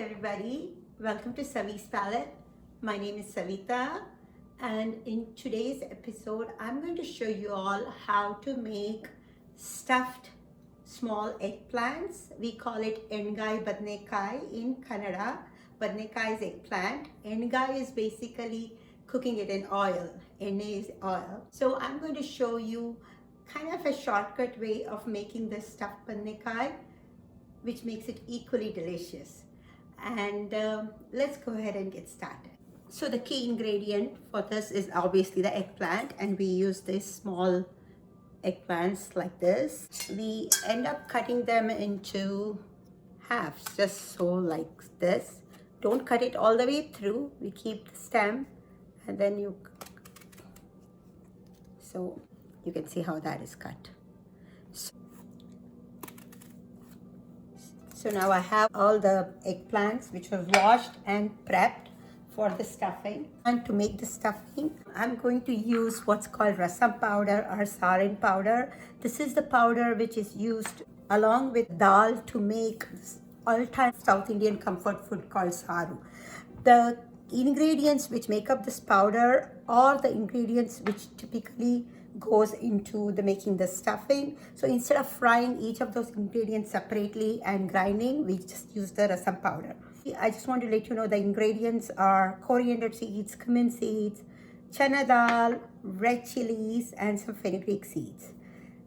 everybody, welcome to Savi's Palette. My name is Savita, and in today's episode I'm going to show you all how to make stuffed small eggplants. We call it Yengai badnekai in Kannada. Badnekai is eggplant. Yengai is basically cooking it in oil. Enne is oil. So I'm going to show you kind of a shortcut way of making this stuffed badnekai, which makes it equally delicious. And let's go ahead and get started. So the key ingredient for this is obviously the eggplant, and we use these small eggplants like this. We end up cutting them into halves, just so like this. Don't cut it all the way through. We keep the stem, and then so you can see how that is cut. So now I have all the eggplants which were washed and prepped for the stuffing. And to make the stuffing, I'm going to use what's called Rasam powder or sarin powder. This is the powder which is used along with dal to make all-time South Indian comfort food called saru. The ingredients which make up this powder are the ingredients which typically goes into the making the stuffing. So instead of frying each of those ingredients separately and grinding, we just use the rasam powder. I just want to let you know the ingredients are coriander seeds, cumin seeds, chana dal, red chilies, and some fenugreek seeds.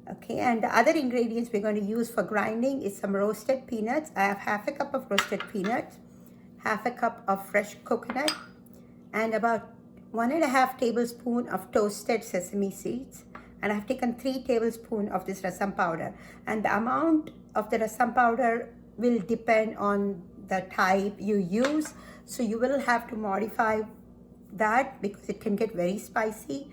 Okay, and the other ingredients we're going to use for grinding is some roasted peanuts. I have half a cup of roasted peanuts, half a cup of fresh coconut, and about 1.5 tablespoons of toasted sesame seeds, and I've taken 3 tablespoons of this rasam powder. And the amount of the rasam powder will depend on the type you use, so you will have to modify that because it can get very spicy.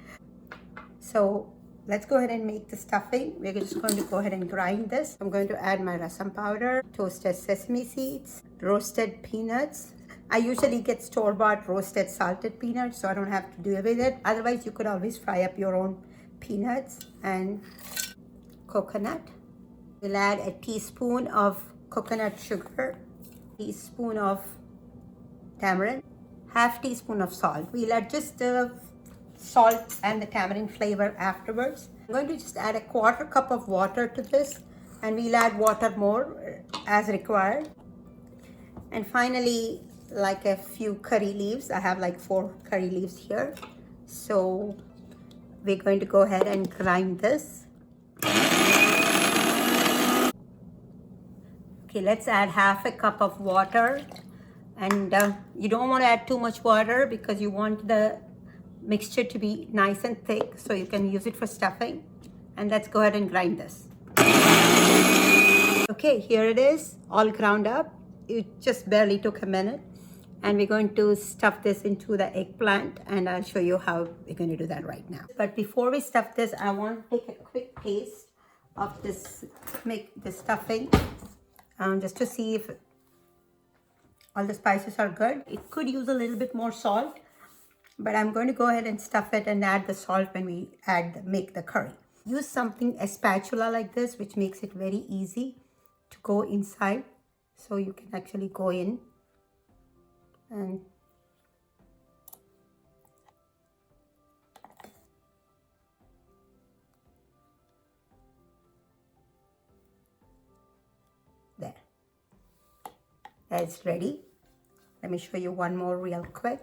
So let's go ahead and make the stuffing. We're just going to go ahead and grind this. I'm going to add my rasam powder, toasted sesame seeds, roasted peanuts. I usually get store-bought roasted salted peanuts, so I don't have to deal with it. Otherwise, you could always fry up your own peanuts, and coconut. We'll add a teaspoon of coconut sugar, teaspoon of tamarind, half teaspoon of salt. We'll adjust the salt and the tamarind flavor afterwards. I'm going to just add a 1/4 cup of water to this, and we'll add water more as required. And finally, like a few curry leaves. I have like 4 curry leaves here. So we're going to go ahead and grind this. Okay, let's add half a cup of water. And you don't want to add too much water because you want the mixture to be nice and thick, so you can use it for stuffing. And let's go ahead and grind this. Okay, here it is, all ground up. It just barely took a minute. And we're going to stuff this into the eggplant, and I'll show you how we're going to do that right now. But before we stuff this, I want to take a quick taste of this, make the stuffing, just to see if all the spices are good. It could use a little bit more salt, but I'm going to go ahead and stuff it and add the salt when we make the curry. Use a spatula like this, which makes it very easy to go inside, so you can actually go in and there. That's ready. Let me show you one more real quick.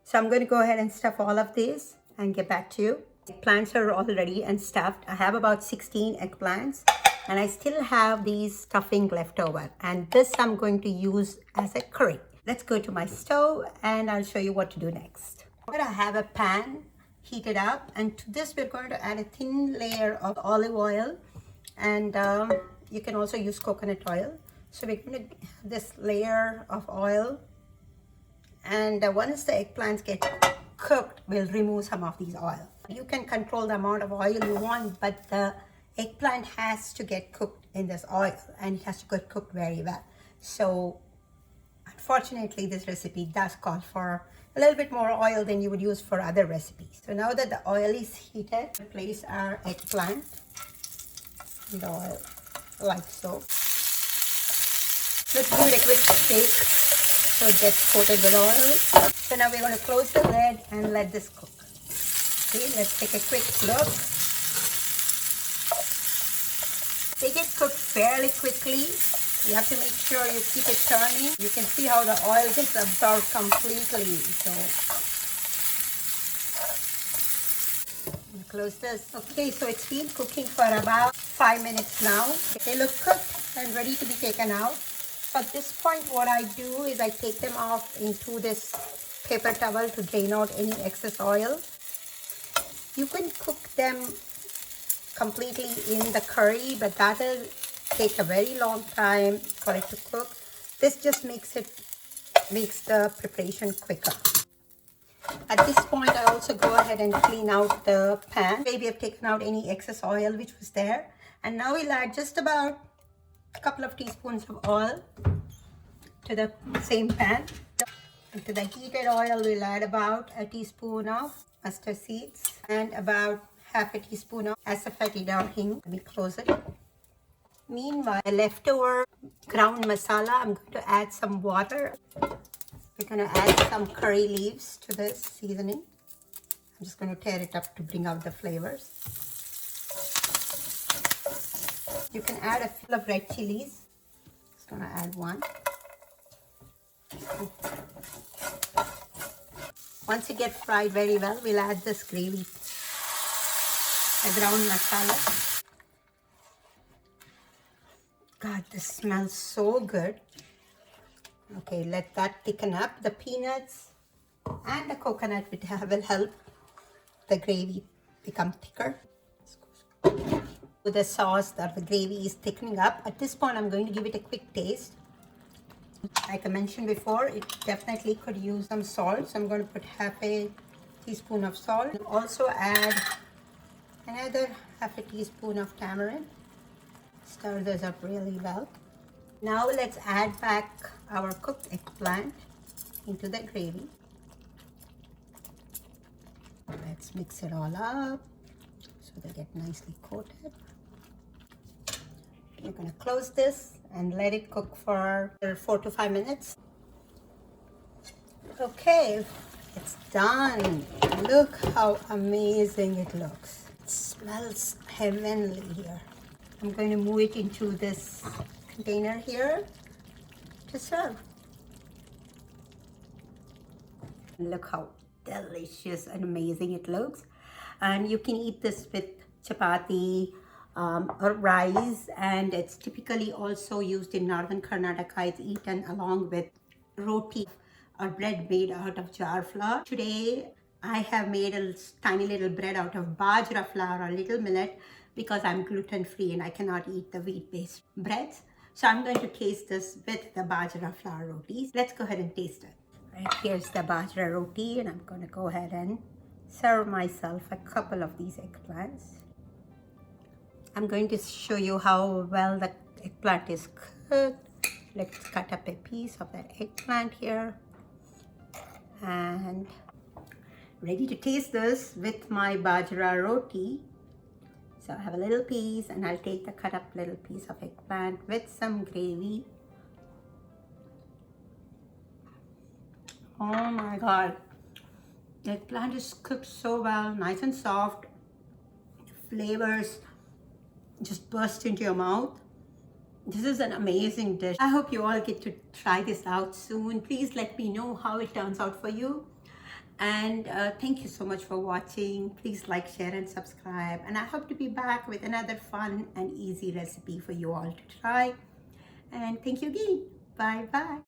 So I'm going to go ahead and stuff all of these and get back to you. Eggplants are all ready and stuffed. I have about 16 eggplants, and I still have these stuffing left over. And this I'm going to use as a curry. Let's go to my stove and I'll show you what to do next. I'm going to have a pan heated up, and to this we're going to add a thin layer of olive oil, and you can also use coconut oil. So we're going to have this layer of oil. And once the eggplants get cooked, we'll remove some of these oil. You can control the amount of oil you want, but the eggplant has to get cooked in this oil, and it has to get cooked very well. So I'm Fortunately, this recipe does call for a little bit more oil than you would use for other recipes. So now that the oil is heated, we place our eggplant in the oil like so. Let's give it a quick shake so it gets coated with oil. So now we're going to close the lid and let this cook. See, let's take a quick look. They get cooked fairly quickly. You have to make sure you keep it turning. You can see how the oil gets absorbed completely. So, close this. Okay, so it's been cooking for about 5 minutes now. They look cooked and ready to be taken out. So at this point, what I do is I take them off into this paper towel to drain out any excess oil. You can cook them completely in the curry, but that will take a very long time for it to cook. This just makes the preparation quicker. At this point, I also go ahead and clean out the pan. Maybe I've taken out any excess oil which was there. And now we'll add just about a couple of teaspoons of oil to the same pan. Into the heated oil, we'll add about a teaspoon of mustard seeds and about half a teaspoon of asafetida or hing. Let me close it. Meanwhile, the leftover ground masala, I'm going to add some water. We're going to add some curry leaves to this seasoning. I'm just going to tear it up to bring out the flavors. You can add a few of red chilies. Just going to add one. Once it gets fried very well, we'll add this gravy, the ground masala. God, this smells so good. Okay, let that thicken up. The peanuts and the coconut will help the gravy become thicker. With the sauce, that the gravy is thickening up. At this point, I'm going to give it a quick taste. Like I mentioned before, it definitely could use some salt. So I'm going to put half a teaspoon of salt. Also add another half a teaspoon of tamarind. Stir this up really well. Now let's add back our cooked eggplant into the gravy. Let's mix it all up so they get nicely coated. We're going to close this and let it cook for 4 to 5 minutes. Okay, it's done. Look how amazing it looks. It smells heavenly here. I'm going to move it into this container here to serve. Look how delicious and amazing it looks. And you can eat this with chapati or rice, and it's typically also used in northern Karnataka. It's eaten along with roti or bread made out of jar flour. Today I have made a tiny little bread out of bajra flour or little millet because I'm gluten free and I cannot eat the wheat based breads. So I'm going to taste this with the bajra flour rotis. Let's go ahead and taste it. Right, here's the bajra roti, and I'm going to go ahead and serve myself a couple of these eggplants. I'm going to show you how well the eggplant is cooked. Let's cut up a piece of that eggplant here. And ready to taste this with my bajra roti. So I have a little piece, and I'll take the cut up little piece of eggplant with some gravy. Oh my God. The eggplant is cooked so well, nice and soft. The flavors just burst into your mouth. This is an amazing dish. I hope you all get to try this out soon. Please let me know how it turns out for you. And thank you so much for watching. Please like, share, and subscribe. And I hope to be back with another fun and easy recipe for you all to try. And thank you again. Bye bye.